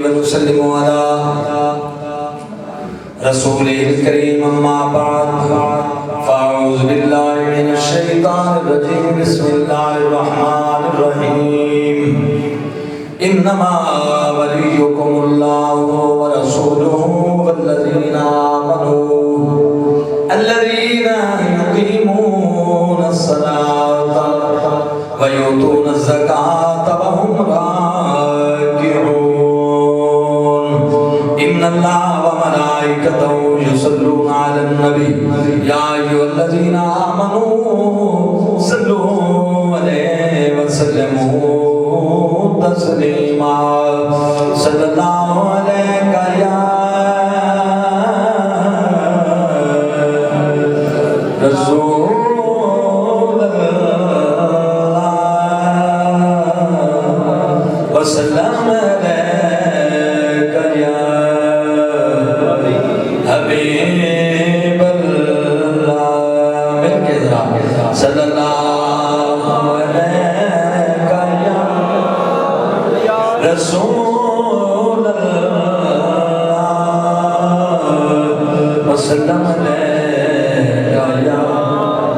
ونسلم على رسوله الكريم أما بعد فأعوذ بالله من الشيطان الرجيم بسم الله الرحمن الرحيم إنما وليكم الله ورسوله والذين آمنوا الذين يقيمون الصلاة ويؤتون الزكاة وهم إن الله وملائكته يصلون على النبي يا أيها الذين آمنوا صلوا عليه وسلموا تسليما صلى الله عليك يا رسول الله وسلم حبیب اللہ مل کے ذرا صلی اللہ علیہ یا رسول اللہ وسلم علیہ یا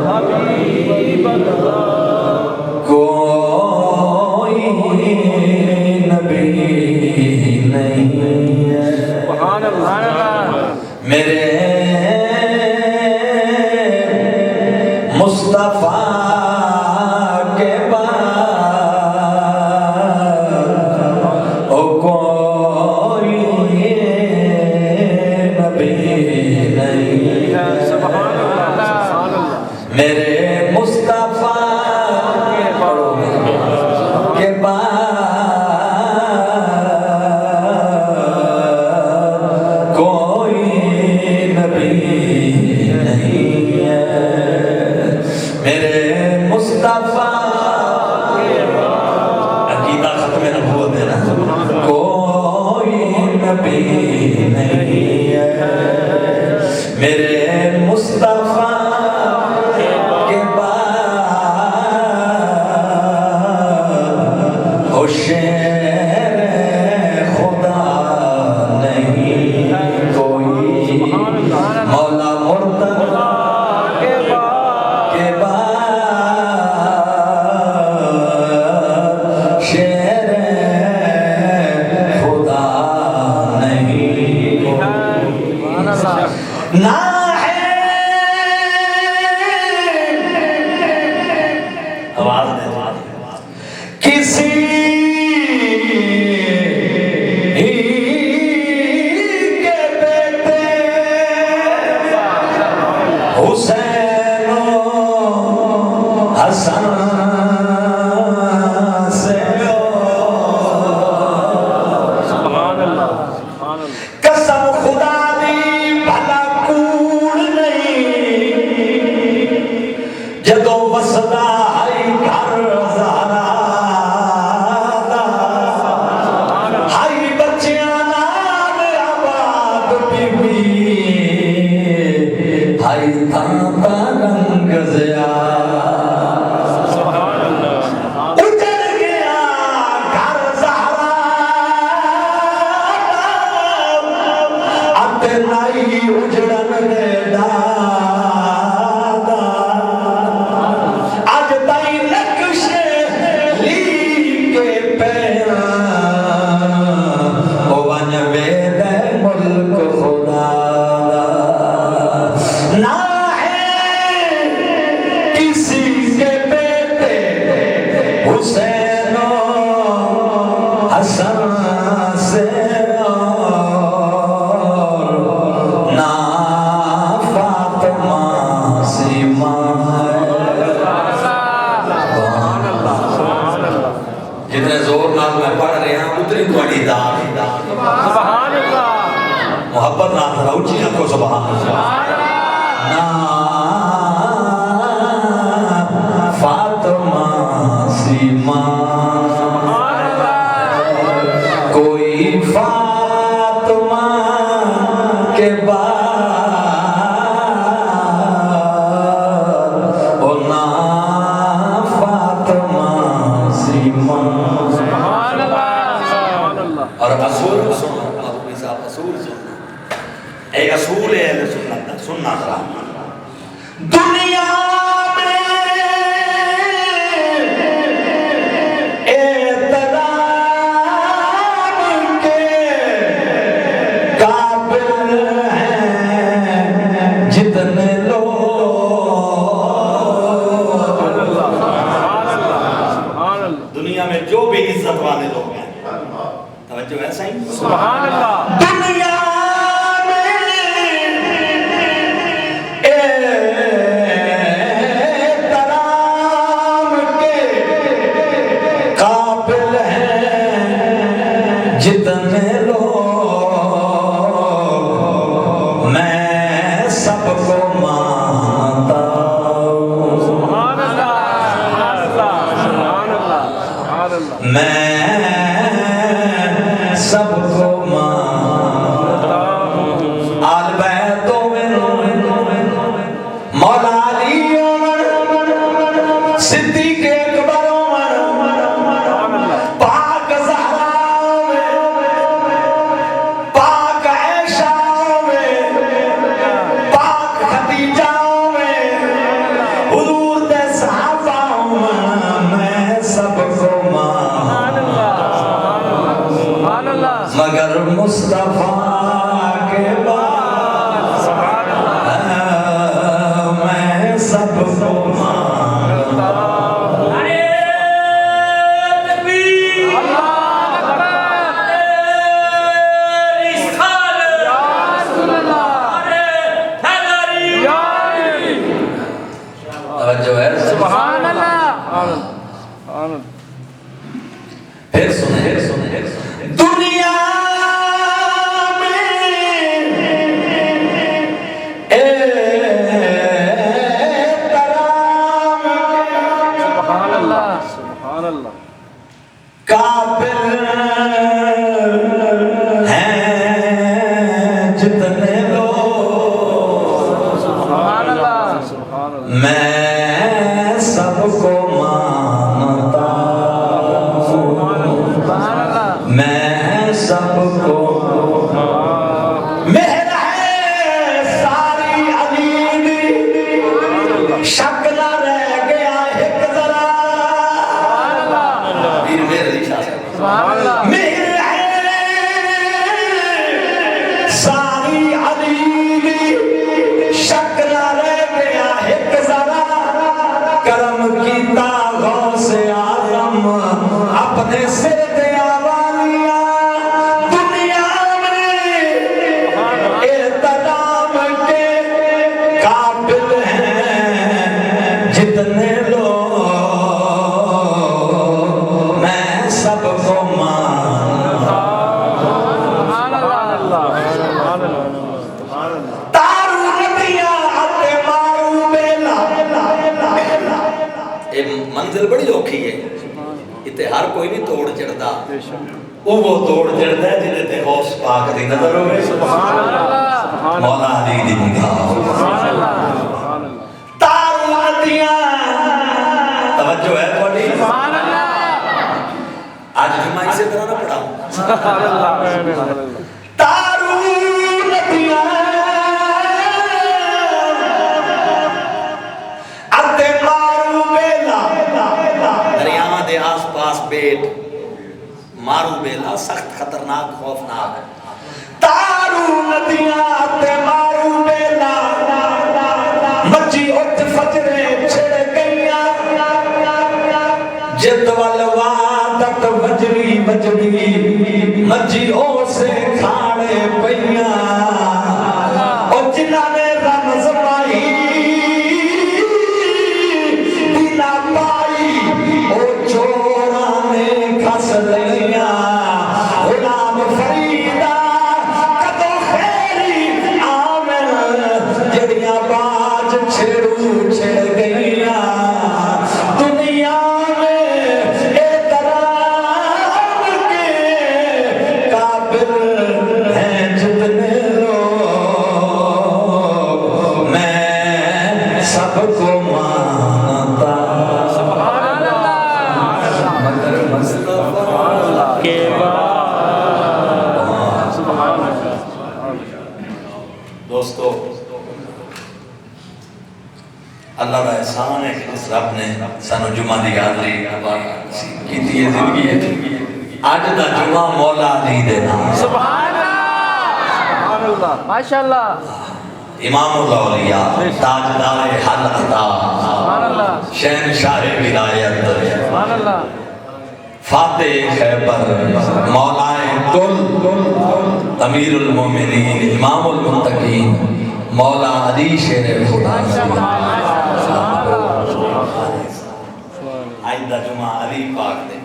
حبیب اللہ کوئی نبی نہیں ہے سبحان اللہ میرے مصطفیٰ کے بعد او کوئی نبی نہیں ہے سبحان اللہ میرے مصطفیٰ کے بعد عقیدہ ختم نبوت ہے نا کوئی نبی نہیں ہے میرے مصطفیٰ کے بعد او شیر خدا نہیں کوئی مولا مرتضی کے بعد نہ ہے آواز دے کسی کے بیٹے حسین و حسن سے سبحان اللہ قسم خدا جدو وسدا ہائی گھر زہرا ہائی بچیاں نال آباد بی بی ہائی تھانتا رنگ زیا اجڑ گیا گھر زہرا ات نائی اجڑن دے حسین و حسن سے اور نا فاطمہ سیما جتنے زور نال میں پڑھ رہے ہیں اتنی تھوڑی داد سبحان اللہ محبت نہ تھا اچھی رکھو سبحان اللہ فاطمہ سیما کوئی فاطمہ کے بعد او نا فاطمہ سیما اور رسول سنو محبوبی صاحب اصول سننا ایک اصول ہے اہل سنت کا سننا ذرا دنیا جو بھی عزت والے لوگ ہیں توجہ ہے صحیح سبحان اللہ دنیا میں احترام کے قابل ہیں جتنے لوگ میں سب کو مانتا میں سب کو مانتا ہوں آل بیتوں میں مولا علی عمر صدیق اکبر عمر پاک زہرا میں پاک عائشہ میں پاک خدیجہ میں حضور دے صحابہ میں سب کو مگر مصطفیٰ کے بعد میں سب کو مانتا ہوں تکبیر اللہ اکبر رسال یا رسول اللہ یا توجہ ہے سبحان اللہ پھر سنیں دنیا قابل ہیں جتنے لوگ میں سب کو مانتا میں سب کو مہر ہے ساری علی دی شک نہ رہ گیا ایک ذرا مہر ہے ساری علی دی شک نہ رہ گیا ایک ذرا کرم کیتا غوث اعظم اپنے سر دیا والیاں دنیا میں احترام کے قابل ہیں جتنے لوگ میں سب کو مانتا تارو ندیاں اتے مارو بیلا منزل بڑی اوکھی ہے اتنے ہر کوئی نہیں توڑ چڑھتا وہ توڑ چڑھتا ہے جنہیں تے غوث پاک دی نظر ہوئے مولا علی دی نگاہ تارو ندیاں توجہ ہے تھوڑی آج جمعہ اسے طرح نہ پڑھا تارو ندیاں اتے مارو بیلا دریاواں دے آس پاس بیٹ مارو بیلا سخت خطرناک خوفناک تارو ندیاں اتے مارو بیلا مچی اٹھ فجرے چھڑ گئیاں جد والوادت وجری وجری مچی او سے کھاڑے پئیاں او جنہ نے رمز پائی دینا پائی او چورانے کھس لیاں غلام فریدہ قدو خیری آمن جڑیاں باج چھڑو چھڑ گئیاں دنیا میں احترام کے قابل اللہ کا احسان ہے کہ جس رب نے سانو جمعہ دی حاضری کیتی ہے زندگی ہے اج دا جمعہ مولا علی دے نام سبحان اللہ ماشاءاللہ امام الاولیاء تاجدار حل عطا سبحان اللہ شہنشاہ ولایت سبحان اللہ فاتح خیبر مولائے کل امیر المومنین امام المتقین مولا علی شیر خدا آئندہ جمعہ علی پاک دے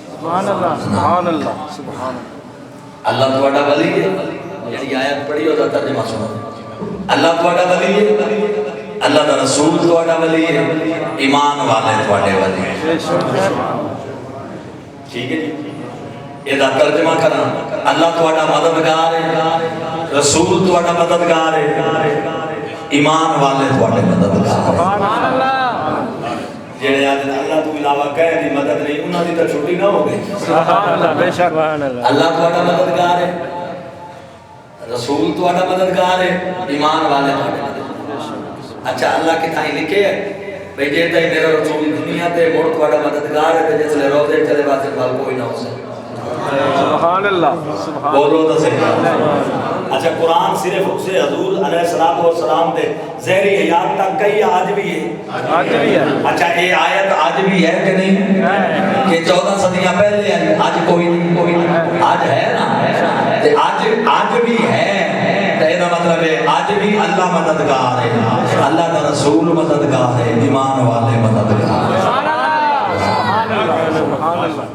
سبحان اللہ سبحان اللہ سبحان اللہ تواڈا ولی ہے یہ آیت پڑھی ہوتا ترجمہ سنو اللہ تواڈا ولی ہے اللہ دا رسول تواڈا ولی ہے ایمان والے تواڈے ولی ہے ٹھیک ہے جی یہ دا ترجمہ کرنا اللہ تواڈا مددگار ہے رسول تواڈا مددگار ہے ایمان والے تواڈے مددگار ہے سبحان اللہ جڑے اللہ تو علاوہ کہے دی مدد نہیں انہاں دی تے چھٹی نہ ہو گئی سبحان اللہ بے شک سبحان اللہ اللہ تواڈا مددگار ہے رسول تواڈا مددگار ہے ایمان والے تواڈے مددگار اچھا اللہ کی تھائی لکھے ہے بھئی جے تے میرا رسول دنیا تے موڑ تواڈا مددگار ہے تے جس لے روزے چلے واسطے بال کوئی نہ ہو سکے سبحان اللہ سبحان بولو تو صحیح اچھا قرآن صرف اسے حضور علیہ السلام دے زہری حیات تک کئی آج بھی ہے آج بھی ہے اچھا یہ آیت آج بھی ہے کہ نہیں کہ 14 صدیاں پہلے ہے آج کوئی نہیں آج ہے نا آج بھی ہے تو یہ مطلب ہے آج بھی اللہ مددگار ہے اللہ کا رسول مددگار ہے ایمان والے مددگار ہے سبحان اللہ سبحان اللہ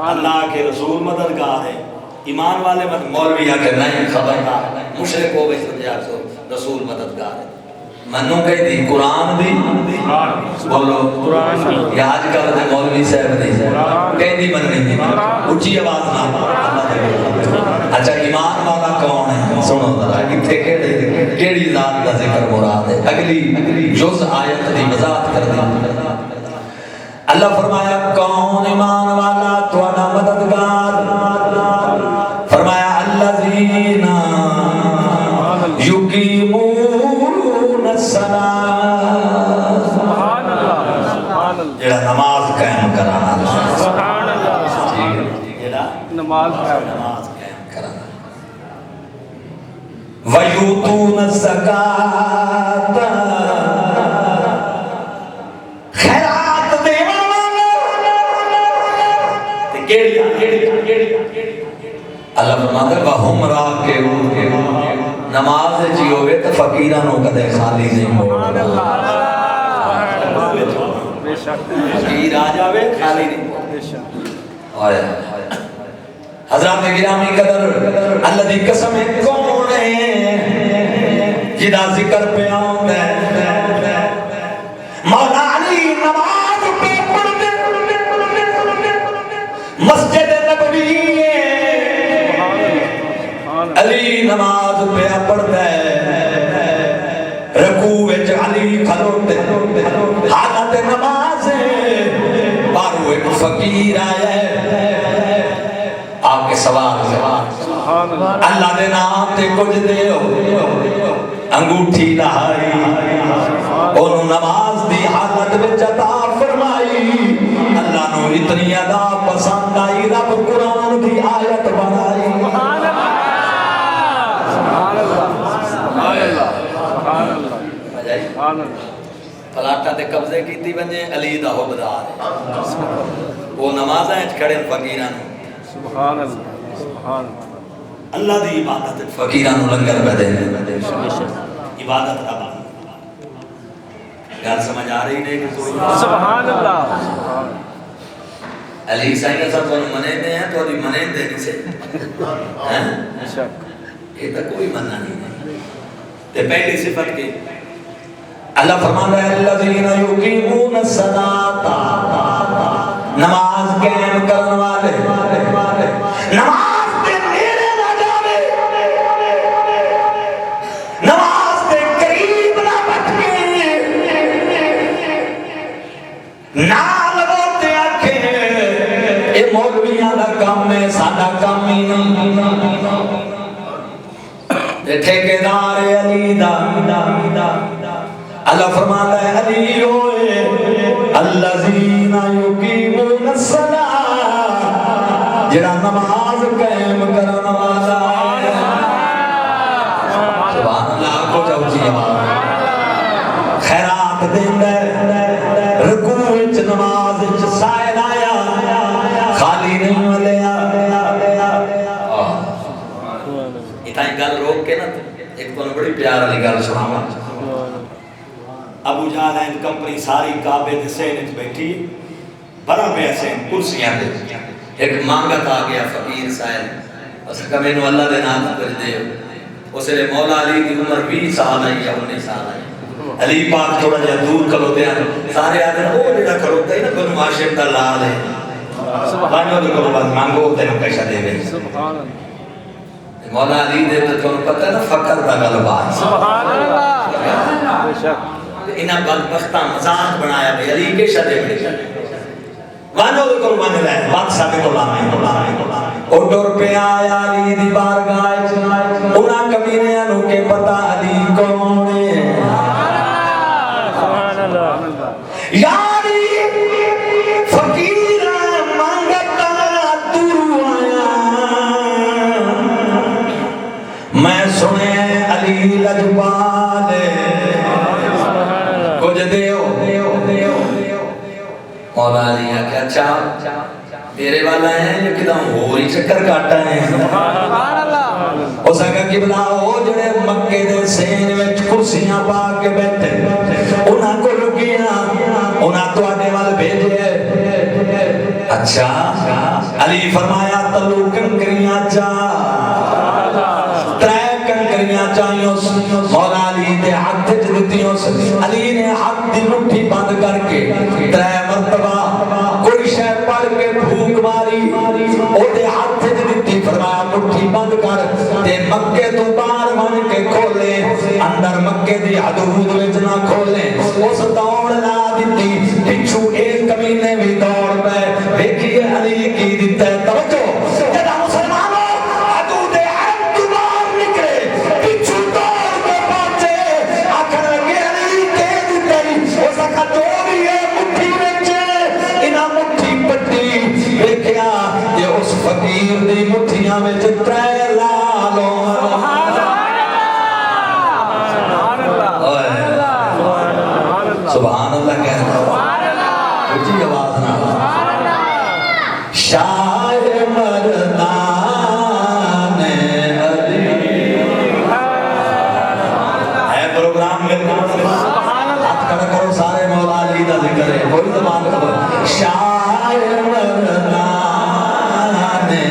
اللہ کے رسول مددگار ہے ایمان والے مولوی کہ نہیں خبردار مشرک ہو گئے سمجھے آپ سے رسول مددگار ہے منو کہی دی قرآن دی بولو قرآن دی یا آج کل دے مولوی صاحب دی کہی دی من رہی دی اچھی آواز نہ اچھا ایمان والا کون ہے سنو ذرا کتھے کیڑی ذات کا ذکر مراد ہے اگلی جز آیت دی وضاحت کر دی اللہ فرمایا کون ایمان والا تواڈا مددگار فرمایا الذین یقیمون الصلاۃ سبحان اللہ سبحان اللہ جڑا نماز قائم کرانا سبحان اللہ جڑا نماز نماز قائم کرانا ویؤتون الزکاۃ اللہ فرماتا ہے وَهُمْ رَاكِعُونَ نماز جی ہوئے تو فقیرانوں کدے خالی نہیں ہوگا بے شک فقیر آ جاوے خالی نہیں بے شک آیا حضرات گرامی قدر اللہ دی قسم ہے کون ہے جدا ذکر پہ آؤں ہے مولا علی نماز پہ پڑھتے مسجد نبوی علی نماز پہ پڑھتا ہے رکوع وچ علی کھلوتے حالت نماز باہروں ایک فقیر آیا ہے آپ کے سوال اللہ دے نام تے کچھ دیو انگوٹھی لہائی انہوں نماز دی حالت وچ عطا فرمائی اللہ نو اتنی ادا پسند آئی رب قرآن کی آیت بنائی سبحان اللہ سبحان اللہ سبحان اللہ سبحان اللہ پلاٹا تے قبضے کیتی بنجے علی دا حبدار ہے وہ نمازیں کھڑے فقیران سبحان اللہ سبحان اللہ اللہ دی عبادت فقیران لنگر پہ دے عبادت دا گل سمجھ آ رہی نہیں کہ سبحان اللہ علی سائیں صاحب کو منے دے ہیں تو ابھی منے دے نہیں سے بے شک یہ تو کوئی مننا نہیں ہے تے پہلی صفت کی اللہ فرماتا ہے الذین یقیمون الصلاۃ نماز قائم کرنے والے نماز کے نیڑے نہ جاوے نماز کے قریب نہ بٹکے نہ لگوتے آنکھیں اے مولویاں دا کام ہے سادہ کام ہی نہیں ٹھیکیدار علی دا اللہ فرماتا ہے علی ہوئے الذین یقیمون الصلاۃ جڑا نماز قائم کرن والا ہے سبحان اللہ کو جاؤ جی خیرات دیندا ہے رکوع وچ نماز وچ سائل آیا خالی نہیں ملیا اتائی گل روک کے نا ایک تو بڑی پیار والی گل سناواں ابو جہل اینڈ کمپنی ساری کعبے دے سین وچ بیٹھی بڑا پیا سین کرسیاں دے ایک مانگت آ گیا فقیر سائل اس کا مینوں اللہ دے نام کر دے اس نے مولا علی دی عمر 20 سال آئی یا 19 سال آئی علی پاک تھوڑا جہا دور کھلوتے ہیں سارے آدھے وہ جڑا کھلوتا ہے نا بنو ہاشم دا لال ہے بانو دے کو بس مانگو تینوں پیسہ دے گے سبحان اللہ مولا علی دے تو تمہیں پتہ ہے نا فقر دا غلبہ سبحان اللہ بے شک انہاں بدبختاں مذاق بنایا بھئی علی کے شدے بڑے وانو دے قربان لے بادشاہ دے غلام ہے او ڈور پہ آیا علی دی بارگاہ وچ انہاں کمینیاں نو کہ پتہ علی کون ہے سبحان اللہ یاری فقیر مانگتا تو آیا میں سنے علی لجپال کچھ دیو مولا علی کہ اچھا تیرے والا ہے یا کدھا ہو ہی چکر کاٹا ہے اس کا قبلہ ہو جڑے مکے دے سین وچ کرسیاں پا کے بیٹھے انہاں کو رکیاں انہاں تو آنے وال بھیجے اچھا علی فرمایا تلو کنکریاں چا ترے کنکریاں چاہیوں مولا علی دے ہاتھ جدتیوں علی نے ہاتھ دی مٹھی بند کر کے ترے مرتبہ کوئی شے پڑھ کے بھوک ماری او دے ہاتھ جدتی فرمایا مٹھی بند کر تے مکے تو باہر بن کے کھولے اندر مکے دی حدود وچ نہ کھولے اس دوڑ لا دتی پچھو ایک کمینے بھی دوڑ پے دیکھیے علی کی دیتا ہے توجہ جدا مسلمانوں حدود حد تو باہر نکلے پچھو دوڑ کے پہنچے آخر لگے علی کے دیتا ہے اس کا دوڑی ہے مٹھی وچے انہاں مٹھی پٹی دیکھیا یہ اس فقیر دی مٹھیاں وچ ترے لالوں سبحان اللہ کہنا اچھی آواز نہ شاہ مردان علی ہے پروگرام میں ہاتھ کھڑا کرو سارے مولا علی دا ذکر ہے کوئی زبان کرو شاہ مردان علی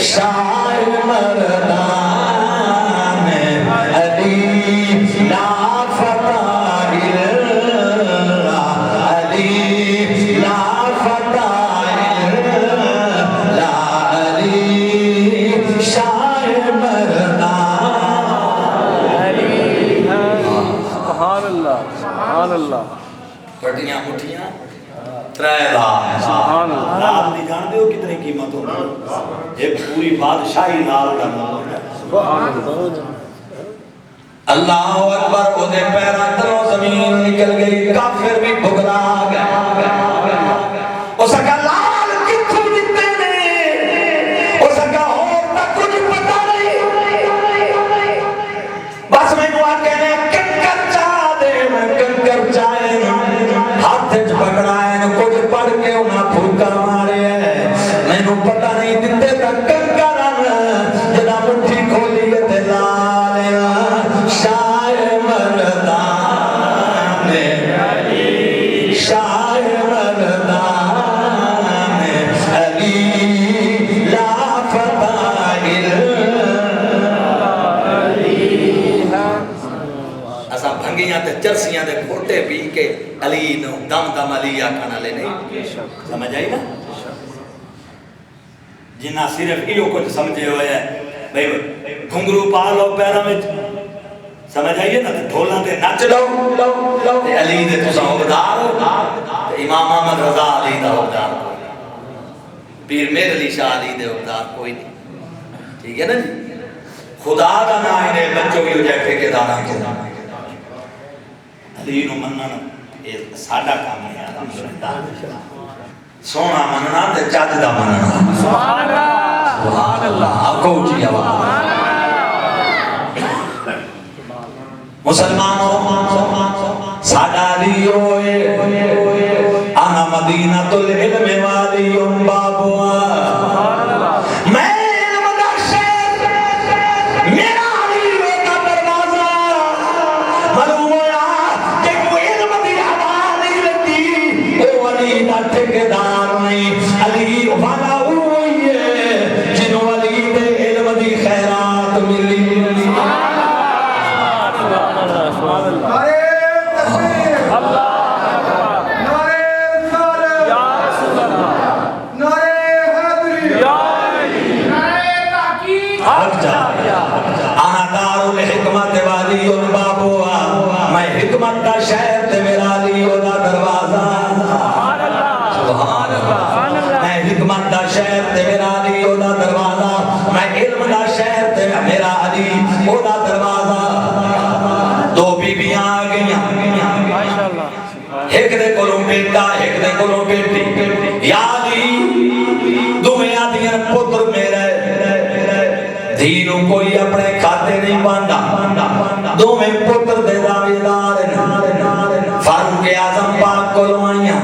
شاہ مردان علی لا پٹیاں مٹھیاں ترے سبحان اللہ لال دی جان دیو کتنی قیمت ہوگی ایک پوری بادشاہی لال کا نام سبحان اللہ اللہ اکبر او دے پیرا تلو زمین نکل گئی کافر بھی بھگلا گیا اس کا لال کتھوں دیتے نے اس کا اور تا کچھ پتا نہیں بس میں نو آکے نے کنکر چاہ دے میں کنکر چاہے ہاتھ چ پکڑائے کچھ پڑھ کے انہاں پھوکا مارے میں نو پتا نہیں دیتے تا کنکر جدا مٹھی کھولی تے لال شاہ مردان علی شاہ مردان علی لا فتح اسا بھنگیاں تے چرسیاں دے کھوٹے پی کے علی نو دم دم علی آکھنا لے نہیں سمجھ آئی نا جنہ صرف ایو کچھ سمجھے ہوئے ہیں بھئی گھنگرو پا لو پیروں میں سمجھ آئیے نا ڈھولاں تے نچ لو تے علی دے تساں حقدار ہو امام احمد رضا علی دا حقدار پیر میر علی شاہ علی دے حقدار کوئی نہیں ٹھیک ہے نا جی خدا دا نام ہے بچوں کی ہو جائے ٹھیکیداراں کو علی نو منن اے ساڈا کام ہے الحمدللہ سونا مننا تے چج دا مننا سبحان اللہ سبحان اللہ آکو جی آواز مسلمانوں ساڈا علی ہوئے انا مدینہ العلم والی بابوا میں علم دا شہر میرا علی ہوتا دروازہ معلوم ہویا کہ کوئی علم دی ہوا نہیں لگی او علی دا ٹھیکیدار نہیں علی والا ہوئی ہے جنہوں علی دے علم دی خیرات ملی میں حکمت کا شہر تے میرا علی دا دروازہ سبحان اللہ میں حکمت کا شہر تے میرا علی دا دروازہ میں علم کا شہر تے میرا علی دا دروازہ دو بیبیاں آ گئیاں ایک دے کولوں بیٹا ایک دے کولوں بیٹی یا علی دویاں دیاں پتر میرے دینوں کوئی اپنے کھاتے نہیں پاندا دو میں پتر دے دعویدار فاروق اعظم پاک کو لوائیاں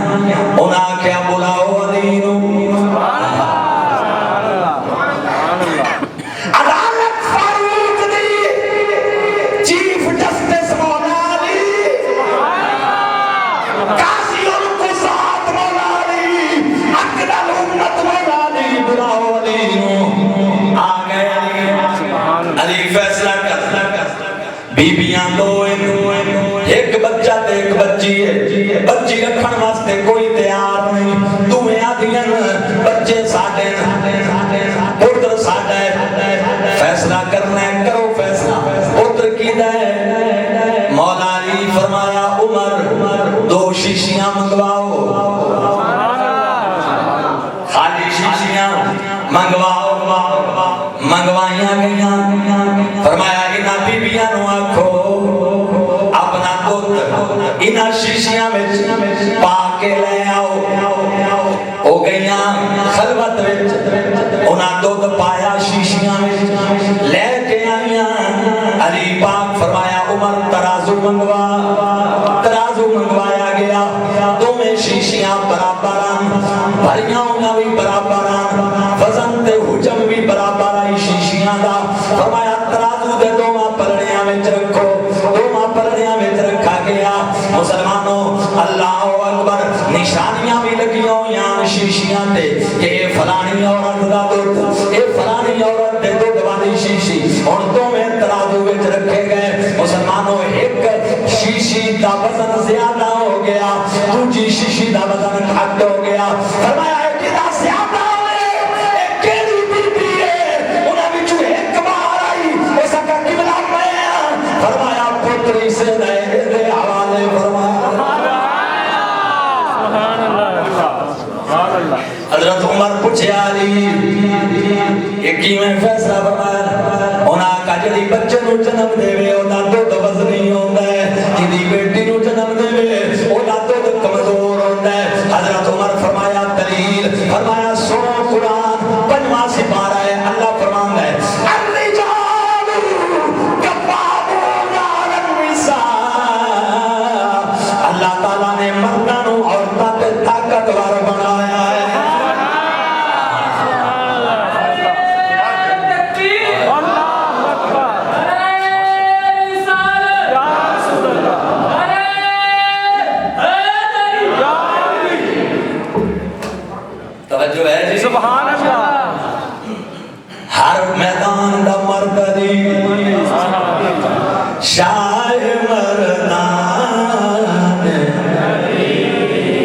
انہاں کیا بلاؤ علی نو عدالت فاروق دی چیف جسٹس مولا علی قاضی القضات مولا علی عقد الامت مولا علی بلاؤ علی نو آ گئے علی فیصلہ کر بیبیاں دو ایک بچہ تے ایک بچی ہے بچی رکھن واسطے کوئی تیار نہیں دوویں آدیاں بچے ساڈے پتر ساڈا ہے فیصلہ کرنا ہے کرو فیصلہ پتر کیدا ہے مولا علی فرمایا عمر دو شیشیاں منگواؤ خالی شیشیاں منگواؤ منگوائیاں گئیاں فرمایا انہاں بیبیاں نو آکھو اپنا دودھ انہاں شیشیاں وچ پا کے لے آؤ او گئیاں خلوت وچ انہاں دودھ پایا شیشیاں وچ لے کے آئیاں علی پاک فرمایا عمر ترازو منگوایا گیا دو میں شیشیاں برابر بھریاں انہاں بھی برابر وزن تے حجم بھی برابر آئی شیشیاں دا فرمایا ترازو دے دوما پلڑیاں وچ رکھو دوما پلڑیاں وچ رکھا گیا مسلمانوں اللہ اکبر نشانیاں بھی لگیاں ہویاں شیشیاں تے کہ اے فلانی عورت دا دودھ اے فلانی عورت دے دودھ والی شیشی ہن دوویں ترازو وچ رکھے گئے مسلمانوں ایک شیشی دا وزن زیادہ ہو گیا دوجی شیشی دا وزن گھٹ ہو گیا فرمایا جدا زیادہ فرمایا پتری سے دے دے حوالے فرمایا حضرت عمر پوچھے علی یہ کیویں فیصلہ فرمایا انہاں کا جڑی بچے نو جنم دے وے او دا دودھ وزنی ہوندا ہے جڑی بیٹی نو جنم دے وے او دا دودھ کمزور ہوندا ہے حضرت عمر فرمایا دلیل فرمایا سنو قرآن پنجواں سپارہ ہے اللہ فرماندا ہے اللہ تعالیٰ نے مردانوں عورتاں تے طاقتور بنایا ہے توجہ ہے جی سبحان اللہ ہر میدان دا مرد دی شاہ مردان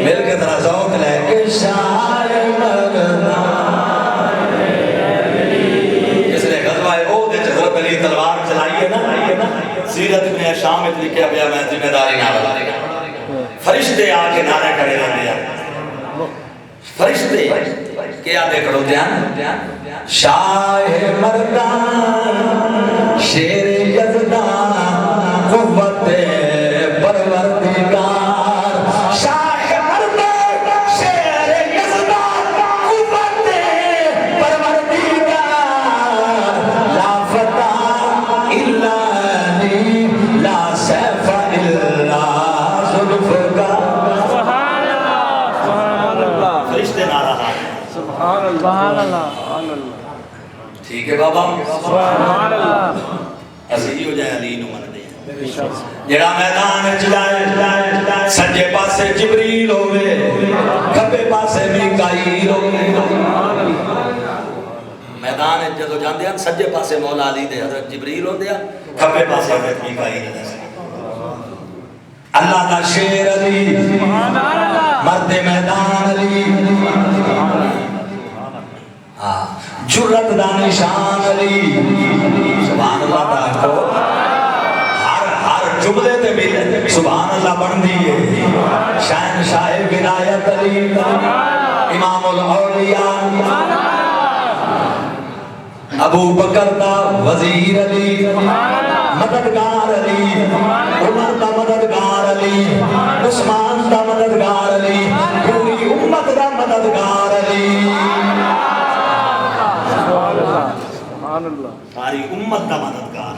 مل کے ذرا ذوق لے کے شاہ مردان اس نے غزوہ احد وچ حضرت علی تلوار چلائی ہے نا سیرت میں شام وچ لکھیا پیا میں ذمہ داری نال فرشتے آ کے نعرے کھڑے رہندے ہیں فرشتے کیا دیکھ لو دھیان شاہ مردان شیر یزدان قوت پروردگار سبحان اللہ سبحان اللہ ٹھیک ہے بابا سبحان اللہ اسی ہو جائے علی نو من دے جڑا میدان وچ جائے سجے پاسے جبریل ہوے کھبے پاسے میکائیل ہوے میدان وچ جدوں جاندے ہیں سجے پاسے مولا علی دے حضرت جبریل ہوندے ہیں کھبے پاسے حضرت میکائیل ہوندے ہیں اللہ دا شیر علی مرد میدان علی جرت دا نشان علی سبحان اللہ دا کو ہر جملے تے بھی سبحان اللہ بن دیئے شہنشاہ ولایت علی امام الاولیاء ابو بکر دا وزیر علی مددگار علی عمر دا مددگار علی عثمان دا مددگار علی پوری امت دا مددگار علی سبحان اللہ ساری امت دا مددگار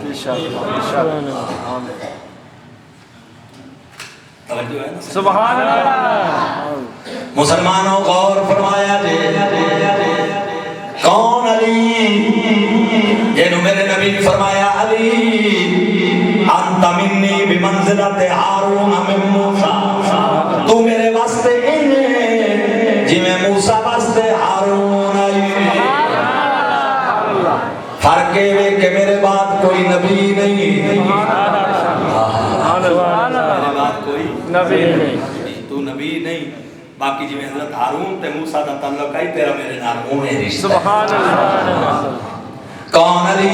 توجہ ہے نا سبحان اللہ مسلمانوں غور فرمایا جے کون علی جنہوں میرے نبی نے فرمایا علی انت منی بمنزلت ہارون من موسیٰ تو میرے واسطے انہیں جی میں موسیٰ واسطے ہارون آئی فرق ہے کہ میرے بعد کوئی نبی نہیں میرے بعد کوئی نبی نہیں تو نبی نہیں باقی جی میں حضرت ہارون تے موسیٰ دا تعلق آئی تیرا میرے نام میں رشتہ سبحان اللہ کون علی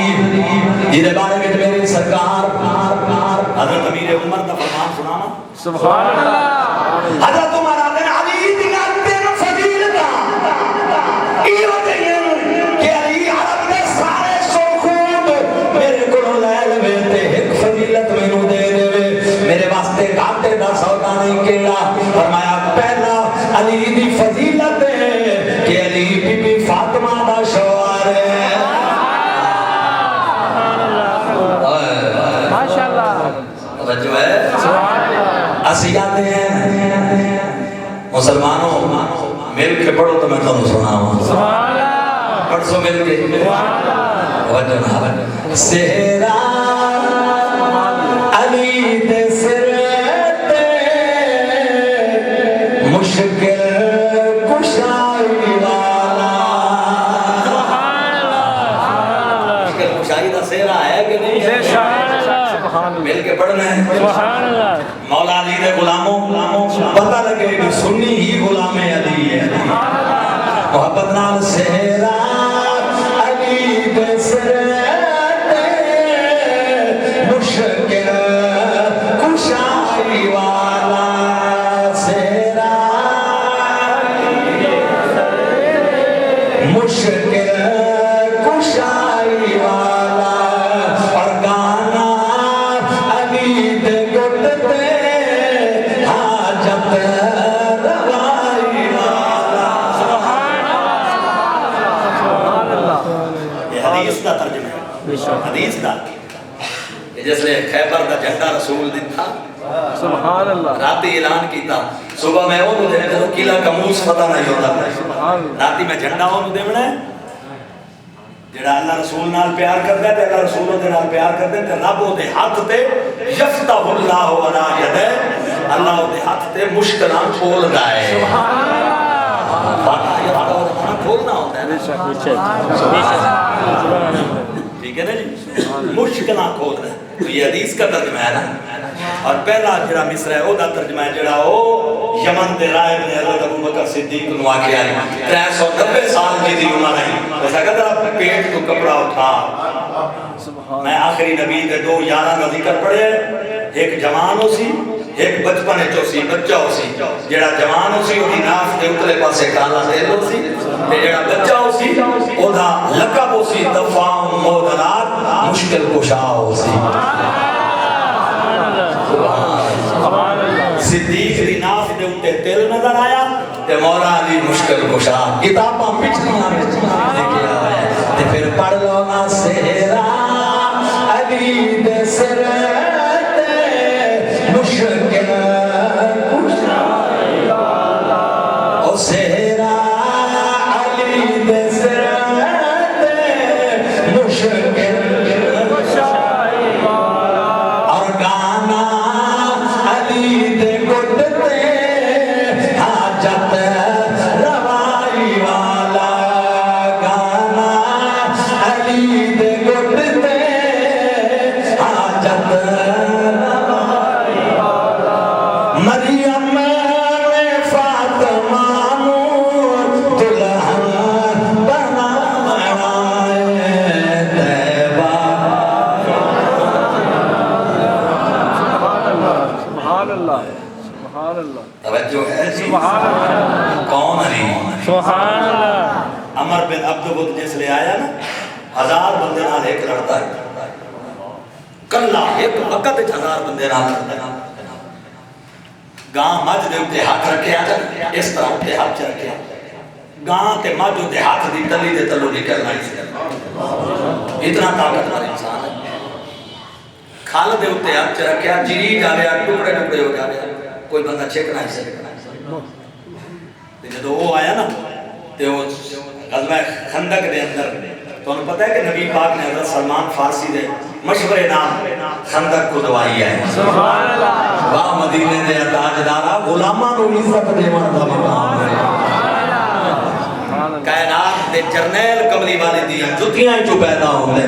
جیدے بارے میں میری سرکار حضرت امیر عمر دا فرمان سنانا سبحان اللہ حضرت عمر آدھے علی دیگر تیرا فضیلتا ایو جائیں کہ علی عرب دے سارے سوخود میرے کلو لیل ویتے ایک فضیلت میں نو دے دے میرے واسطے کاتے دا سودا نہیں کیڑا فرمایا پہلا علی دی فضیلت ہے کہ علی بی بی فاطمہ دا شوہر ہے ماشاءاللہ توجہ ہے اسی آتے ہیں مسلمانوں مل کے پڑھو تو میں تمہیں سناؤں پڑھ سو مل کے توجہ نہ سہرا علی دے سرتے مشکل کشائی والا مشکل کشائی دا سہرا ہے کہ نہیں مل کے پڑھنا ہے مولا علی دے غلاموں پتہ لگے کہ سنی ہی غلام علی ہے محبت نال سہرا علی دے سرتے مشکل کشائی والا سہرا مشکل کشائی والا اور گانا علی دے گٹ دے حاجت روائی والا یہ حدیث دا ترجمہ ہے حدیث دا جس لئے خیبر دا جھنڈا رسول دیتا سبحان اللہ راتی اعلان کیتا صبح میں وہ دے دے قلعہ کموس پتہ نہیں ہوتا راتی میں جھنڈا وہ دے بڑے جڑا اللہ رسول نال پیار کرتا ہے اللہ رسول دے نال پیار کرتا ہے رب دے ہاتھ تے یفتح اللہ علی یدہ اللہ دے ہاتھ تے مشکلان کھول دائے فاتحہ یہ فاتحہ کھولنا ہوتا ہے ٹھیک ہے نا جی مشکلان کھول رہا ہے تو یہ حدیث کا ترجمہ ہے نا اور پہلا جڑا مصر ہے وہ دا ترجمہ ہے جڑا وہ یمن دے رائے نے حضرت ابو بکر صدیق کو واقع آئی 390 سال کی دی عمر آئی ایسا کہتا ہے پیٹ تو کپڑا اٹھا میں آخری نبی دے 2 یارہ کا ذکر پڑھے ایک جوان ہو سی ایک بچپن چو سی بچہ ہو سی جڑا جوان ہو سی وہ دی ناف دے اتلے پاسے کالا دل ہو سی جڑا بچہ ہو سی وہ دا لقب ہو سی دفاع مودرات مشکل کشا ہو سی صدیق دی ناف دے اتے تل نظر آیا تے مولا علی مشکل کشا کتاباں پچھلیاں میں لکھے آئے تے پھر پڑھ لو نا سہرا علی دے سرتے مشکل کشا او سہرا علی دے سبحان اللہ عمر بن عبد جس لے آیا نا 1000 بندے نال ایک لڑتا ہے کلا ایک وقت 1000 بندے نال لڑتا ہے گاں مجھ دے اتے ہاتھ رکھیا اس طرح اتے ہاتھ رکھیا گاں تے مجھ اتے ہاتھ دی تلی دے تلو نکلنا ہی سے اتنا طاقتور انسان ہے کھال دے اتے ہاتھ رکھیا جری جا رہا ٹکڑے ٹکڑے ہو جا رہا کوئی بندہ چھکنا ہی سے جب وہ آیا نا تو غزوہ خندق دے اندر تو انہوں پتہ ہے کہ نبی پاک نے حضرت سلمان فارسی دے مشورے نام خندق کو دوائی ہے سبحان اللہ واہ مدینے دے تاجدارا غلاماں نو عزت دیوان دا مقام ہے کائنات دے جرنیل کملی والے دی جتیاں جو پیدا ہوندے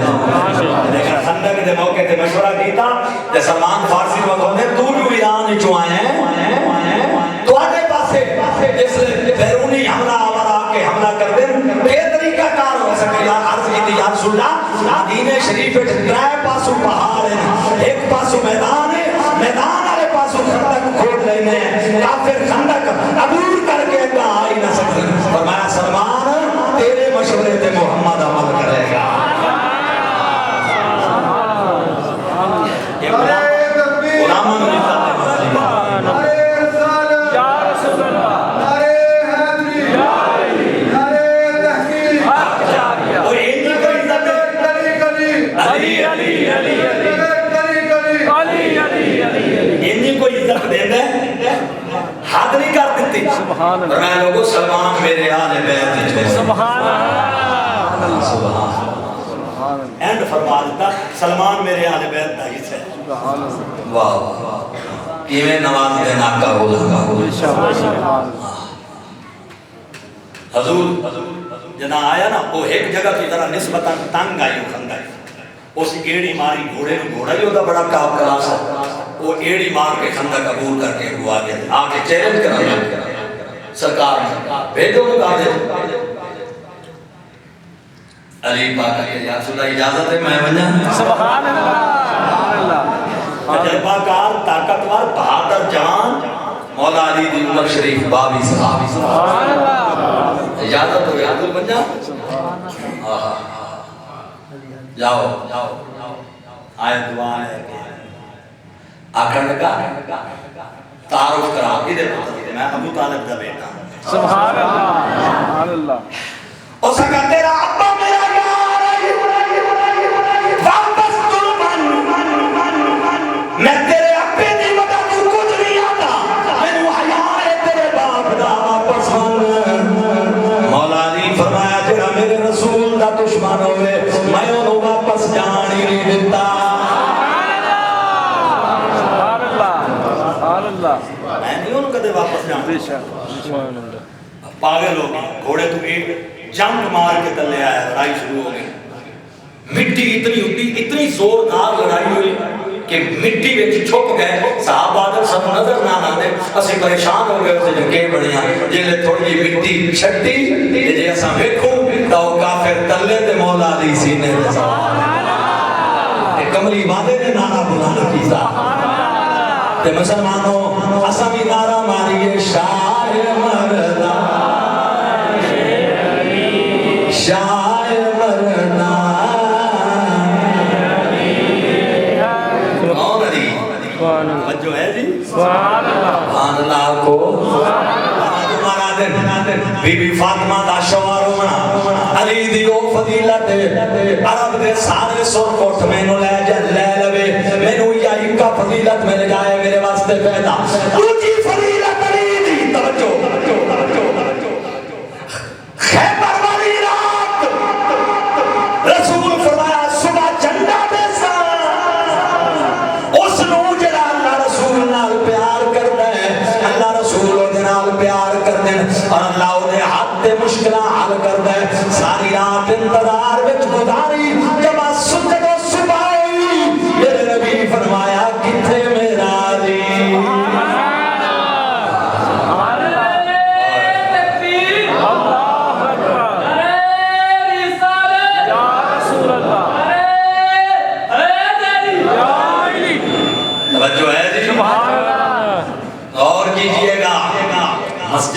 لیکن خندق دے موقع تے مشورہ کیتا تے سلمان فارسی کو کہندے تو جو ایران وچوں آئے ہیں تو آٹے پاسے جس بیرونی حملہ آور آ کے حملہ کر دیں بے طریقہ کار ہو سکے یا عرض کی تھی یا رسول اللہ مدینہ شریف ترائے پاسوں پہاڑ ہے ایک پاسوں میدان ہے میدان والے پاسوں خندق کھود رہے ہیں کافر خندق عبور کر کے کہاں آئی نہ سکتے فرمایا سلمان تیرے مشورے تے محمد عمل کرے گا غلاموں نے حد نہیں کر دیتی سبحان اللہ میں لوگوں سلمان میرے آل بیت ہے سبحان اللہ سبحان اینڈ فرما دیتا سلمان میرے آل بیت دا حصہ ہے سبحان اللہ واہ کیویں نواز دے ناکا ہو لگا حضور جنا آیا نا وہ ایک جگہ کی طرح نسبتاً تنگ آئی خندق اس ایڑی ماری گھوڑے نو گھوڑا ہی ہوتا بڑا کام کرا سا وہ ایڑی مار کے خندق قبول کر کے وہ آگے آگے چیلنج کرا سرکار بھیجو کو کہا دے علی پاک کہ یا رسول اللہ اجازت ہے میں بنجا سبحان اللہ تجربہ کار طاقتور بہادر جوان مولا علی دی عمر شریف بابی صحابی سبحان اللہ اجازت ہو یا دل بنجا جاؤ آئے دعا ہے آکھر لگا تعارف کرا کی دے پتر میں ابو طالب دا بیٹا سبحان اللہ اس کا تیرا ابا میرا یار واپس ترمن میں تیرے ابے دی مدد کو کچھ نہیں آتا میں نو حیا ہے تیرے باپ دا واپس مولا علی فرمایا جڑا میرے رسول دا دشمن ہوئے میں انہوں واپس جان ہی نہیں دیتا میں نہیں انہوں کدے واپس جان پاگل ہو گئے گھوڑے تو ایک جنگ مار کے تلے آیا لڑائی شروع ہو گئی مٹی اتنی ہوتی اتنی زوردار لڑائی ہوئی کہ مٹی وچ چھپ گئے صحابہ آدم سب نظر نہ آنے اسی پریشان ہو گئے اسے جو کہ بڑھیا جیلے تھوڑی مٹی چھٹی جے اساں ویکھوں تو کافر تلے تے مولا علی سینے دے کملی وعدے نے نعرہ بلانا کیتا تے مسلمانوں اساں بھی نعرہ ماریے شاہ مرنا شاہ مرنا کون علی جو ہے جی سبحان اللہ کو بی بی فاطمہ دا شوہر ہونا علی دی او فضیلت عرب دے سارے سر کوٹ مینوں لے جا لے لوے مینوں یا ایک فضیلت مل جائے میرے واسطے پیدا دوسری فضیلت علی دی توجہ خیبر والی رات رسول فرمایا صبح جھنڈا دے سا اس نو جڑا اللہ رسول نال پیار کردا ہے اللہ رسول دے نال پیار کردے اور اللہ دے ہاتھ تے مشکلاں حل کردا ہے ساری رات انتظار وچ گزاری جب سجدہ و صبح میرے نبی فرمایا کتھے میرا علی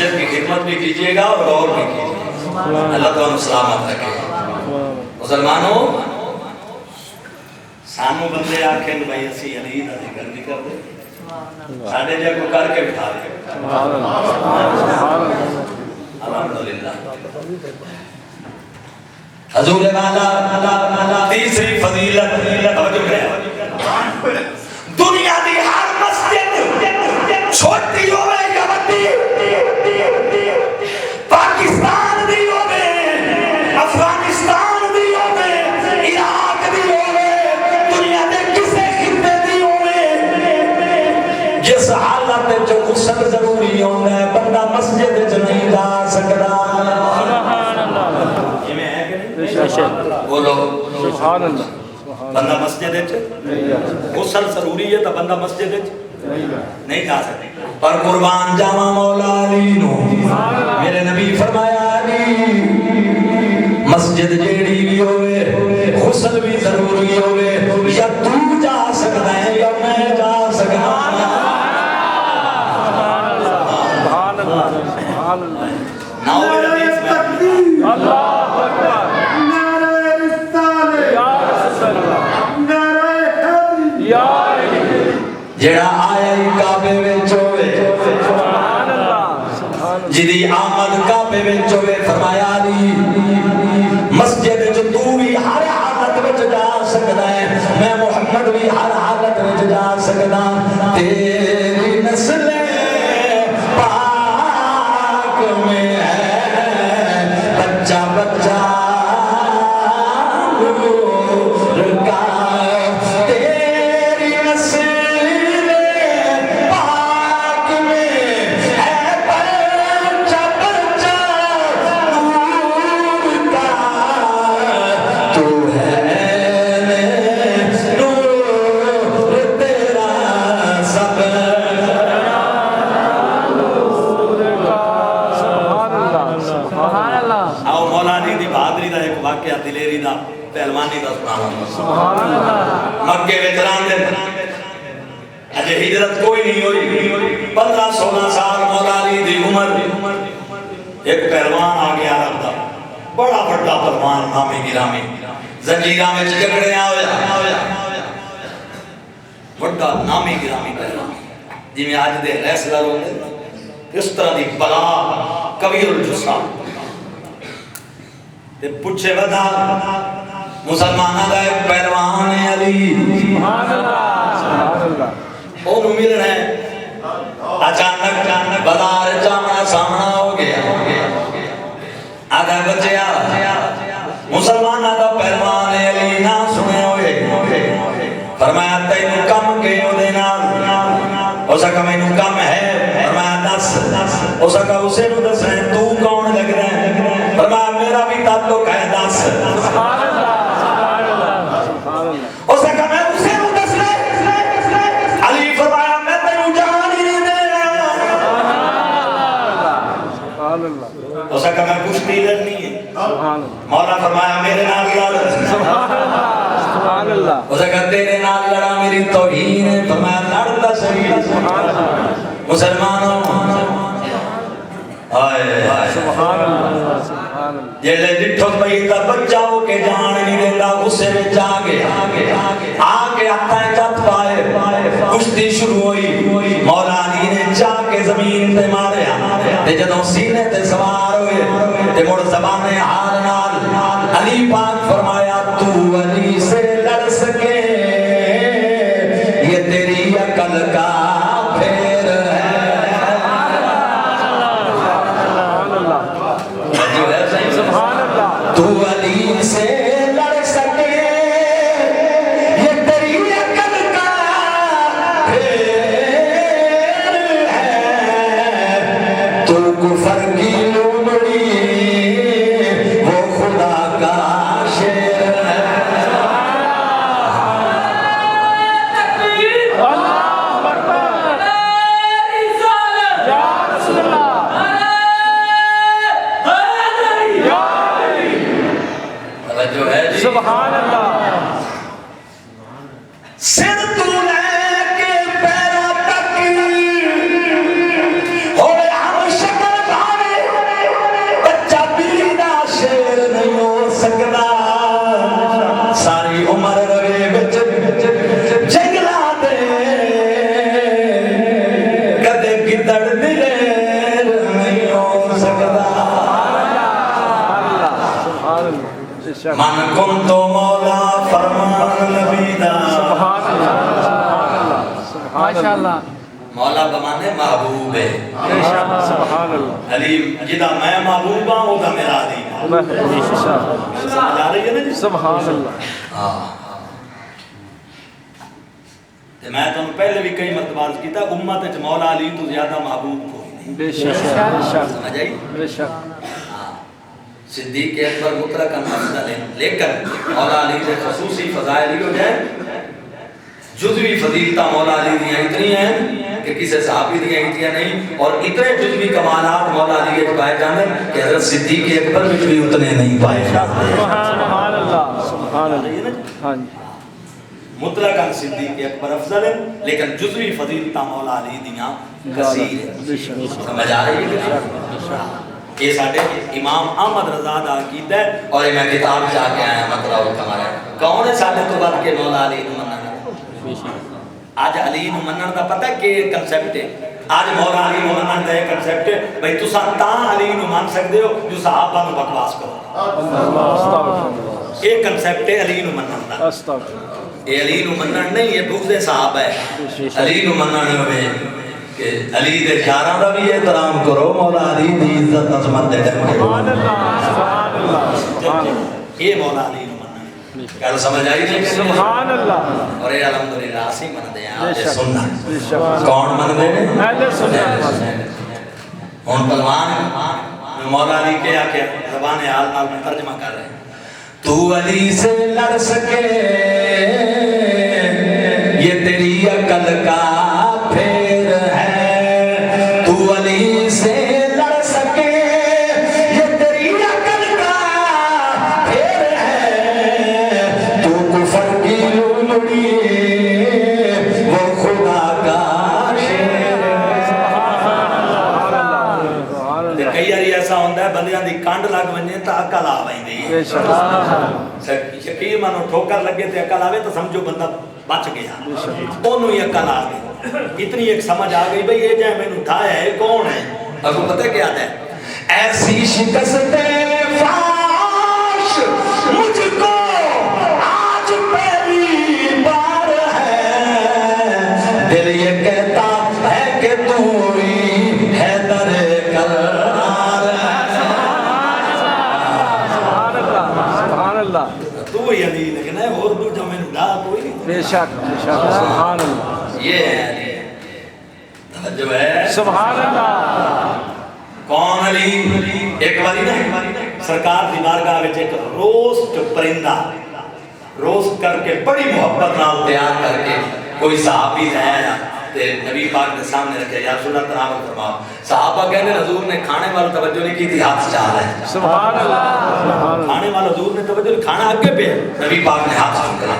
مسجد کی خدمت بھی کیجئے گا اور غور بھی کیجئے گا. اللہ تعالیٰ سلامت رکھے. مسلمانوں سانو بندے آکھیں بھائی اسی علی دا ذکر نہیں کرتے, ساڑھے جا کو کر کے بٹھا دے. الحمدللہ. حضور والا تیسری فضیلت توجہ کریں. دنیا دی ہر مسجد چھوٹی ہوئے یا بڑی, پاکستان دی ہوئے, افغانستان دی ہوئے, عراق دی ہوئے, دنیا دے کسے خطے دی ہوئے, جس حالت جو غسل ضروری ہونا ہے بندہ مسجد وچ نہیں جا سکتا. بولو سبحان اللہ. بندہ مسجد غسل ضروری ہے تو بندہ مسجد نہیں جا سکتے. پر قربان جاواں مولا علی نو, میرے نبی فرمایا علی مسجد جیڑی بھی ہوئے غسل بھی ضروری ہوئے, یا تو جا سکتا ہے یا میں جا سکتا ہوں. سبحان اللہ. سبحان اللہ. نعوذ باللہ. اللہ اکبر. جڑا آیا ہی کعبے وچ ہوئے, جدی آمد کعبے وچ ہوئے, فرمایا علی مسجد وچ تو بھی ہر حالت وچ جا سکدا ہے, میں محمد بھی ہر حالت وچ جا سکدا. تیری نسل پاک میں ہے بچہ بچہ دلیری دا پہلوانی دا سبحان اللہ. مکے وچ راندے اجے ہجرت کوئی نہیں ہوئی, 15-16 سال مولا علی دی عمر. ایک پہلوان آ گیا عرب دا, بڑا بڑا پہلوان, نامی گرامی, زنجیراں وچ جھگڑیاں ہویا, بڑا نامی گرامی پہلوان, جویں اج دے ریسلر ہوندے اس طرح دی بلا کبیر الجسام. پوچھے ودا مسلمانہ دا ایک پہلوان ہے علی, سبحان اللہ. سبحان اللہ. وہ ملنا ہے, اچانک بازار جامنا سامنا ہو گیا. آدھا بچیا مسلمانہ دا پہلوان ہے علی, نہ سنے ہوئے. فرمایا تینوں کم کے ہو دینا, ہو سکا مینوں کم ہے. فرمایا دس, ہو سکا اسے نو دس ہے, تو کون لگ رہا ہے. فرمایا میرا بھی تعلق ہے دس. سبحان اللہ. سبحان اللہ. سبحان اللہ. ہو سکا میں اسے نو دس لے. علی فرمایا میں تینوں جان ہی نہیں دے رہا. سبحان اللہ. ہو سکا میں کشتی لڑنی ہے. سبحان اللہ. مولا فرمایا میرے نال لڑ. سبحان اللہ. سبحان اللہ. ہو سکا تیرے نال لڑا میری توہین ہے. فرمایا لڑتا صحیح. سبحان اللہ. مسلمانوں سبحان اللہ. سبحان اللہ. جیلے جٹھو پہیتا بچہ ہو کے جان نہیں دیتا, غصے میں جاگے آگے ہتھائیں چت پائے, کشتی شروع ہوئی. مولا علی نے جا کے زمین تے ماریا, تے جدوں سینے تے سوار ہوئے تے مڑ زبان حال نال علی پاک فرمایا تو علی سے لڑ سکے یہ تیری عقل کا پھیر ہے. تو علی سے لڑ سکے یہ تیری عقل کا پھیر ہے. تو کفر کی لومڑی وہ خدا کا شیر ہے. سبحان اللہ. سر تو لے کے پیرا تک ہوئے ہم شکر من کن تو مولا فرمان نبی دا سبحان اللہ ماشاء اللہ مولا بمانے محبوب ہے بے شک سبحان اللہ علیم جدا میں محبوب ہوں وہ دا میرا عظیم سمجھ آ رہی ہے نا جی سبحان اللہ میں تو پہلے بھی کئی مرتبہ عرض کیتا امت وچ مولا علی تو زیادہ محبوب کوئی نہیں بے شک سمجھ آئی بے شک صدیق اکبر مطلقاً افضل ہے لیکن مولا علی کے خصوصی فضائل ہی ہو جائے جزوی فضیلتہ مولا علی دیا اتنی ہیں کہ کسی صحابی دیا اتنی نہیں اور اتنے جزوی کمالات مولا علی کے پائے جانے کہ حضرت صدیق اکبر میں بھی اتنے نہیں پائے جاتے سبحان اللہ سبحان اللہ ہاں جی مطلقاً صدیق اکبر افضل ہے لیکن جزوی فضیلتہ مولا علی دیا کثیر ہے سمجھ آ رہی ہے کہ یہ ساڑھے امام احمد رضا دا عقیدہ ہے اور میں کتاب جا کے آیا مطلب کمارا کون ہے ساڑھے تو بات کے مولا علی نو منن آج علی نو منن دا پتہ کہ کنسپٹ ہے آج مولا علی نو منن دا ایک کنسپٹ ہے بھئی تسا تاں علی نو مان سکتے ہو جو صحابہ نو بکواس کرو ایک کنسپٹ ہے علی نو منن دا یہ علی نو منن نہیں یہ بغض صحابہ ہے علی نو منن ہوئے کہ علی دے یاراں دا بھی احترام کرو مولا علی دی عزت عظمت دے سبحان اللہ سبحان اللہ سبحان اللہ یہ مولا علی نو منن کل سمجھ آئی نہیں سبحان اللہ اور یہ الحمدللہ اسی من دے ہیں بے سنت شک کون من دے اہل سنت ہن پلوان مولا علی کیا کہ زبان حال نال میں ترجمہ کر رہے ہیں تو علی سے لڑ سکے یہ تیری عقل کا پھیر ہے تو علی سے لڑ سکے یہ تیری عقل کا پھیر ہے تو کفر کی لومڑی وہ خدا کا شیر ہے کئی باری ایسا ہوتا ہے بندیاں دی کانڈ لگ ونجے تا عقل آ ویندی بے شک یقین مانو ٹھوکر لگے تے عقل آوے تو سمجھو بندہ بچ گیا اونوں ہی عقل آ گئی اتنی ایک سمجھ آ گئی بھئی یہ جائے میں نے اٹھایا ہے کون ہے اب کو پتہ کیا ہے ایسی شکست فاش مجھ کو آج پہلی بار ہے دل یہ کہتا ہے کہ تو ہی حیدر کرار سبحان اللہ تو ہی علی لیکن ہے اور دو جو میں نے ڈھا کوئی نہیں بے شک سبحان اللہ یہ ہے علی توجہ ہے سبحان اللہ کون علی ایک باری نا سرکار دی بارگاہ وچ ایک روسٹ پرندہ روسٹ کر کے بڑی محبت نال تیار کر کے کوئی صحابی لایا تے نبی پاک کے سامنے رکھا یا رسول اللہ تناول فرماؤ صحابہ کہنے حضور نے کھانے والا توجہ نہیں کی تھی ہاتھ چاہ رہا ہے سبحان اللہ کھانے والا حضور نے توجہ نہیں کھانا آگے پہ نبی پاک نے ہاتھ چکنا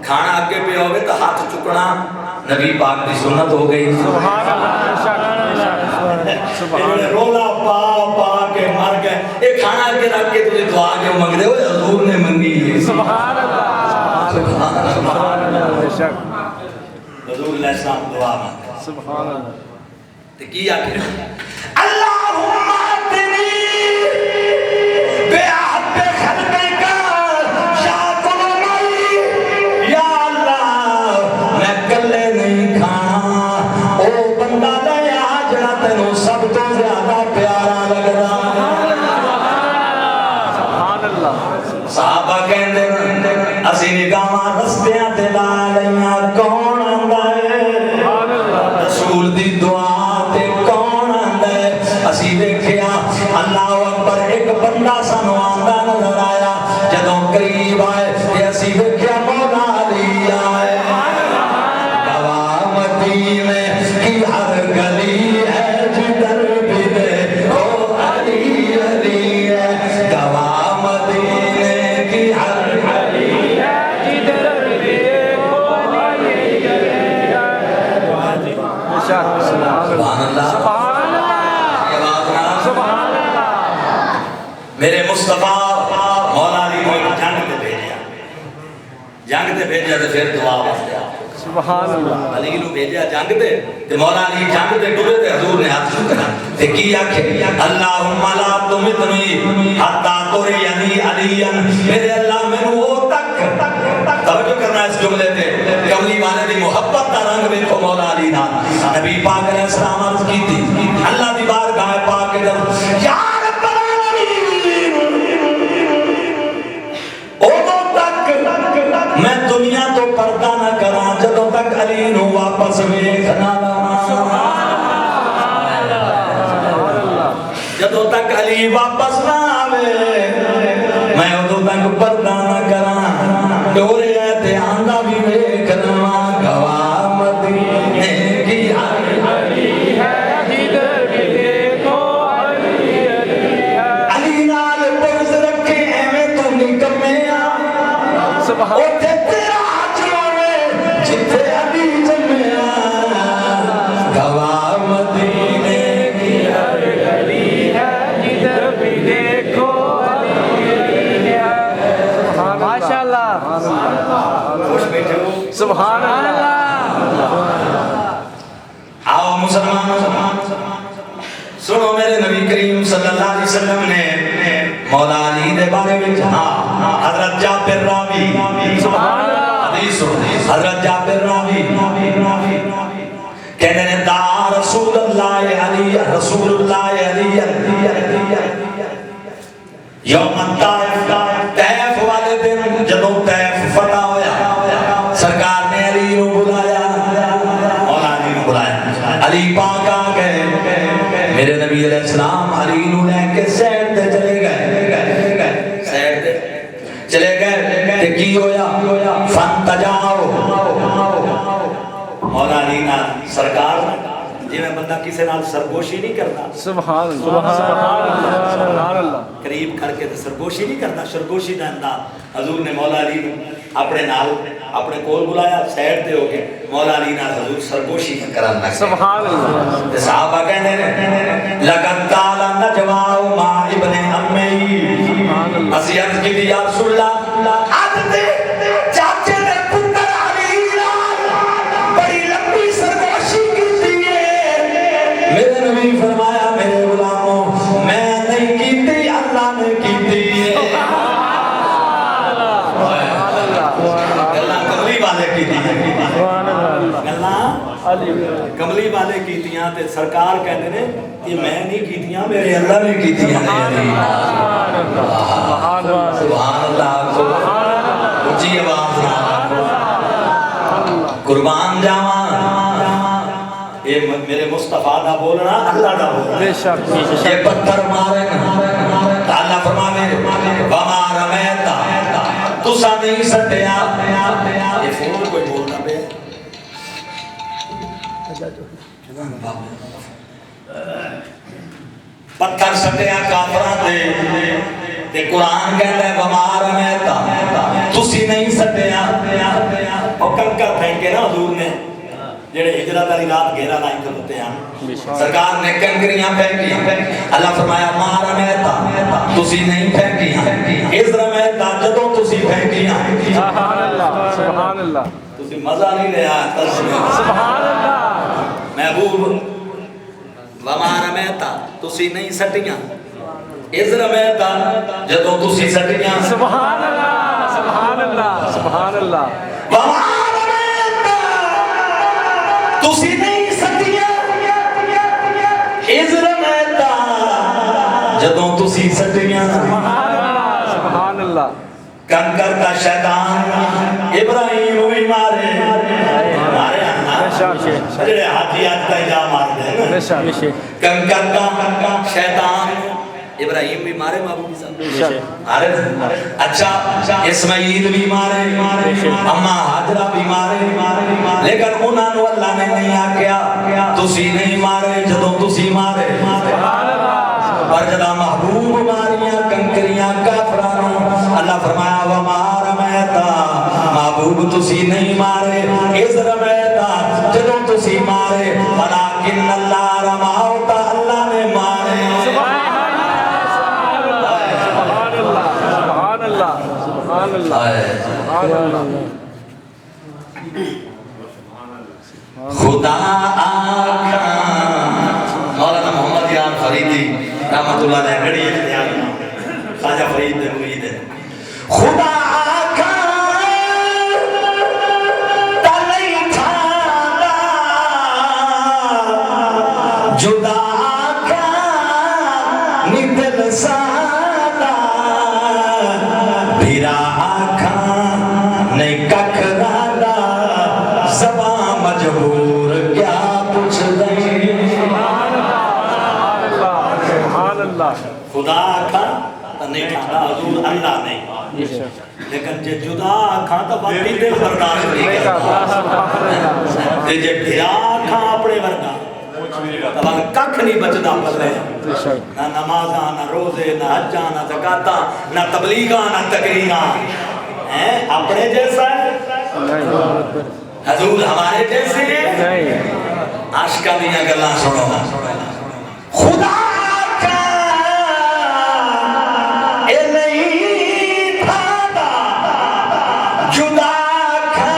کھانا آگے پہ ہوئے تو ہاتھ چکنا نبی پاک کی سنت ہو گئی سبحان اللہ سبحان رولا پا پا کے مر گئے ایک کھانا آگے رکھ کے تجھے دعا کے مانگ دے ہوئے حضور نے منگی سبحان اللہ سبحان اللہ بے شک حضور علیہ السلام دعا مانگا سبحان اللہ تو کیا کہ اللہم آتنی بے حب خلقک یا قلمی یا اللہ میں کلے نہیں کھانا او بندہ لے آجڑا تینوں سب تو زیادہ پیارا لگ رہا سبحان اللہ صحابہ کہندے اسی نگاہاں رستیاں تے لا لیاں کون آندا ہے رسول دی دعا تے کون آندا ہے اسی دیکھیا اللہ اکبر ایک بندہ سانو آندا نظر آیا جدوں قریب آئے تے اسی دیکھیا مولا علی آئے گواہ مدینے کی ہر گلی ہے جدھر بھی دیکھو علی علی ہے گواہ مدینے کی ہر گلی ہے جدھر بھی دیکھو علی علی ہے سبحان اللہ سبحان اللہ میرے مصطفیٰ مولا علی کو ایک جنگ تے بھیجیا تے پھر دعا واسطے سبحان اللہ علی نو بھیجیا جنگ تے مولا علی جنگ تے ڈرے تے حضور نے ہاتھ چکنا تے کی آکھے اللہم لا تمتنی حتی ترینی علیاً میرے اللہ میں وہ تک توجہ کرنا اس جملے پہ کملی والے دی محبت کا رنگ دیکھو مولا علی نا نبی پاک علیہ السلام عرض کی تھی اللہ دی بارگاہ پاک کے در یا رب العالمین اوہ تک میں دنیا تو پردہ نہ کراں جدوں تک علی نو واپس ویکھنا جدوں تک علی واپس نہ آوے میں ادوں تک پردہ نہ کراں ڈورے تے آندا بھی ویکھنا گواہ مدینے کی علی ہے جدھر بھی دیکھو علی نال بغض رکھے ایویں تو نکمے سبحان اوتھے تیرا چلاوے جتھے علی جمیا گواہ مدینے کی علی ہے جدھر بھی دیکھو ماشاءاللہ سبحان اللہ آؤ مسلمان سنو میرے نبی کریم صلی اللہ علیہ وسلم نے مولا علی دے بارے میں حضرت جابر راوی سبحان اللہ حدیث حضرت جابر راوی کہنے نے دا رسول اللہ علی رسول اللہ علی یوم طائف والے دن جدوں طائف فتح ہویا سرکار نے علی نو بلایا مولا علی نو بلایا علی پاک آ گئے میرے نبی علیہ السلام علی نو لے کے سیر تے چلے گئے سیر تے چلے گئے تے کی ہویا فانتجاؤ مولا علی نا سرکار جی میں بندہ کسی نال سرگوشی نہیں کرتا سبحان اللہ سبحان اللہ قریب کر کے سرگوشی نہیں کرتا سرگوشی دا انداز حضور نے مولا علی اپنے نال اپنے کول بلایا سائڈ تے ہو کے مولا علی نال حضور سرگوشی کرن لگے سبحان اللہ صحابہ کہندے نے لقد قال نجوا ما ابن امی عزیز کی یا رسول اللہ آج دے چاچے نے پتر علی نال بڑی لمبی سرگوشی میرے نبی فرمایا میرے غلاموں میں نہیں کیتی اللہ نے کیتی گلاں کملی والے کیتی گلاں کملی والے کیتیاں تے سرکار کہندے نے کہ میں نہیں کیتیاں میرے اللہ نے کیتیاں سبحان اللہ اونچی آواز قربان جاواں یہ میرے مصطفیٰ دا بولنا اللہ دا بولنا بے شک یہ پتھر مارے اللہ فرماوے وما رمیتا تسا نہیں سٹیا یہ فون کوئی بولنا پہ پتھر سٹیا کافراں تے قرآن کہتا ہے وما رمیتا تسی نہیں سٹیا اور کنکر پھینکے نا حضور نے جڑے ہجرت والی رات گھیرا لائن کھلوتے ہیں سرکار نے کنکریاں پھینکی اللہ فرمایا مار رمیتا تسی نہیں پھینکیاں اس رمیتا جدوں تسی پھینکیاں سبحان اللہ سبحان اللہ تسی مزہ نہیں لیا سبحان اللہ محبوب وما رمیتا تسی نہیں سٹیاں اس رمیتا جدوں تسی سٹیاں سبحان اللہ سبحان اللہ سبحان اللہ وما تسی نہیں سٹیاں عزر میتا جدوں تسی سٹیاں سبحان اللہ کنکر کا شیطان ابراہیم بھی مارے جڑے حاجی آج کا جا مار دے کنکر کا شیطان ابراہیم بھی مارے محبوب صاحب اچھا اسماعیل بھی مارے اما حاجرہ بھی مارے لیکن انہاں نو اللہ نے نہیں آکیا تسی نہیں مارے جدوں تسی مارے پر جدا محبوب ماریاں کنکریاں کافرانوں اللہ فرمایا وما رمیتا محبوب تسی نہیں مارے اس رمیتا جدوں تسی مارے ولیکن اللہ رماؤتا اللہ نے مارے سبحان اللہ خدا آقا مولانا محمد یار فریدی رحمت اللہ علیہ گڑی اختیار خواجہ فرید دے مرید ہے بننا نہیں، لیکن جے جدا آکھاں تو باقی دل برداشت نہیں کرتا، جے بھرا آکھاں اپنے ورگا تبال ککھ نہیں بچدا پلے، نہ نمازاں نہ روزے نہ حجاں نہ زکاتاں نہ تبلیغاں نہ تقریراں، اپنے جیسا ہے حضور ہمارے جیسے ہیں، عاشقہ دیاں گلاں سنو، خدا کا اے نہیں تھا جدا کھا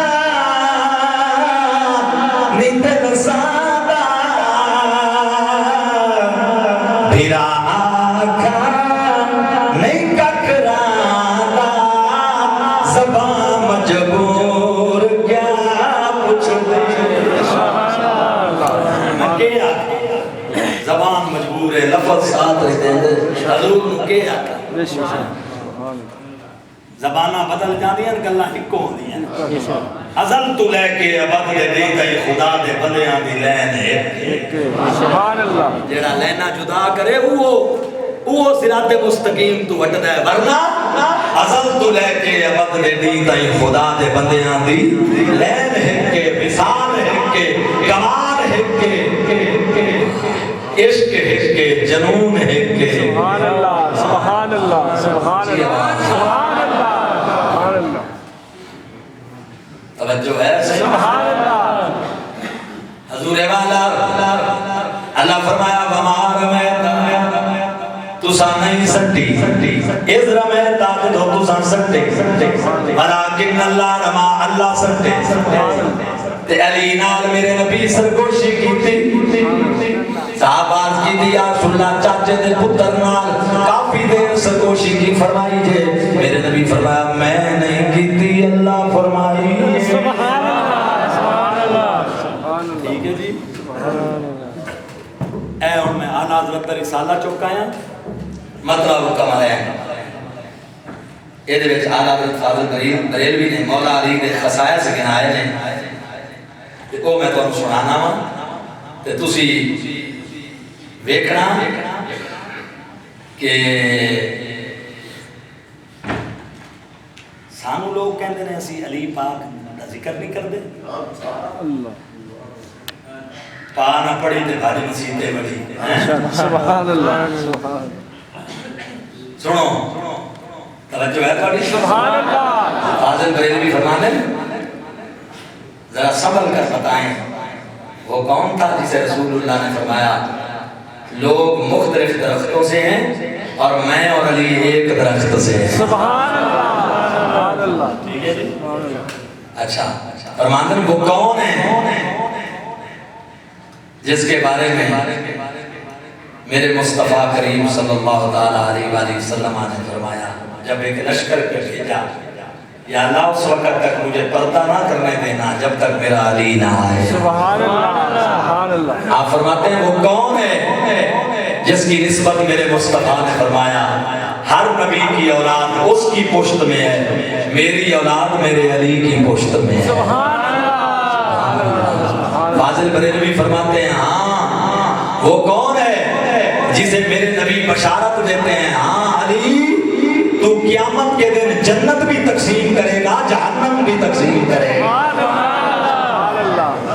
نہیں دل سادا بھیرا آکھا نہیں ککرانا زبان مجبور کیا پوچھ دے زبان مجبور ہے لفظ ساتھ رہتے ہیں حضور کے آقا زبانہ بدل جاندی ہیں گلہ ہکو ہوندی ہیں ازل تو لے کے ابد دے دیتا ہی خدا دے بندیاں دی لین ہے سبحان اللہ جیڑا لینا جدا کرے وہ صراط مستقیم تو وٹ دے ورنہ ازل تو لے کے ابد دے دیتا ہی خدا دے بندیاں دی لین ہے کہ مثال ہے کہ کمال ہے کہ عشق ہے کہ جنون ہے کہ سبحان اللہ سبحان اللہ سبحان اللہ سبحان اللہ سبحان اللہ توجہ ہے سبحان اللہ حضور والا اللہ فرمایا وما رمیتا تسا نہیں سٹی اس رمیتا تو تسا سٹے ولیکن اللہ رما اللہ سٹے تے علی نال میرے نبی سرگوشی کی تھی صحابات کی دی یا سننا چاچے دے پتر نال کافی دیر سرگوشی کی فرمائی جے میرے نبی فرمایا میں نہیں کی تھی اللہ فرمائی سبحان اللہ سبحان اللہ سبحان اللہ ٹھیک ہے جی اے اور میں آن حضرت رسالہ چوکایا مطلب کمال ہے یہ دے وچ آن حضرت فاضل بریلوی نے مولا علی دے خصائص گنائے نے وہ میں تو سنانا ہوں تے تسی ویکھنا کہ سانو لوگ کہندے نے اسی علی پاک دا ذکر نہیں کردے اللہ پا نہ پڑی تے بھاری مسیحتے بڑی سبحان اللہ سبحان سنو توجہ ہے تھوڑی سبحان اللہ فاضل بریلوی فرمانے ذرا سنبھل کر بتائیں وہ کون تھا جسے رسول اللہ نے فرمایا لوگ مختلف درختوں سے ہیں اور میں اور علی ایک درخت سے ہیں سبحان اللہ سبحان اللہ ٹھیک ہے جی اچھا فرماندن وہ کون ہے جس کے بارے میں میرے مصطفیٰ کریم صلی اللہ علیہ وآلہ وسلم نے فرمایا جب ایک لشکر پہ بھیجا یا اللہ اس وقت تک مجھے پردہ نہ کرنے دینا جب تک میرا علی نہ آئے سبحان اللہ سبحان اللہ آپ فرماتے ہیں وہ کون ہے جس کی نسبت میرے مصطفیٰ نے فرمایا ہر نبی کی اولاد اس کی پشت میں ہے میری اولاد میرے علی کی پشت میں ہے سبحان اللہ فاضل بریلوی فرماتے ہیں ہاں وہ کون ہے جسے میرے نبی بشارت دیتے ہیں ہاں علی تو قیامت کے دن جنت بھی تقسیم کرے گا جہنم بھی تقسیم کرے گا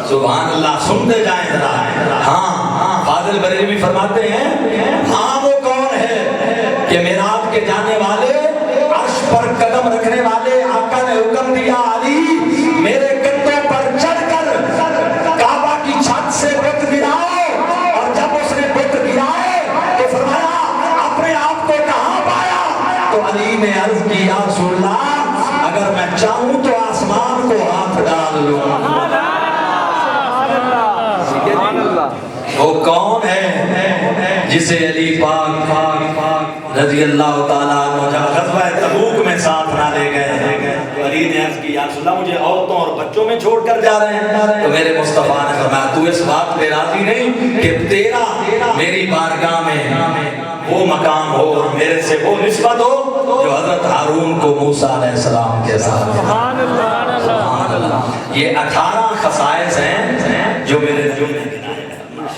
سبحان اللہ سنتے جائیں ذرا ہاں فاضل بریلوی فرماتے ہیں ہاں وہ کون ہے کہ معراج کے جانے والے عرش پر قدم رکھنے والے آقا نے حکم دیا علی میرے کندھوں پر چڑھ کر کعبہ کی چھت سے بت گراؤ اور جب اس نے بت گرائے تو فرمایا اپنے آپ کو کہاں پایا تو علی نے عرض کی یا رسول اللہ اگر میں چاہوں تو آسمان کو ہاتھ ڈال لوں وہ کون ہے جسے علی پاک رضی اللہ تعالیٰ عنہ جب غزوہ تبوک میں ساتھ نہ لے گئے تو علی نے عرض کی یا رسول اللہ مجھے عورتوں اور بچوں میں چھوڑ کر جا رہے ہیں تو میرے مصطفیٰ نے فرمایا تو اس بات پہ راضی نہیں کہ تیرا میری بارگاہ میں وہ مقام ہو اور میرے سے وہ نسبت ہو جو حضرت ہارون کو موسیٰ علیہ السلام کے ساتھ سبحان اللہ یہ 18 خصائص ہیں جو میرے نبی نے گنائے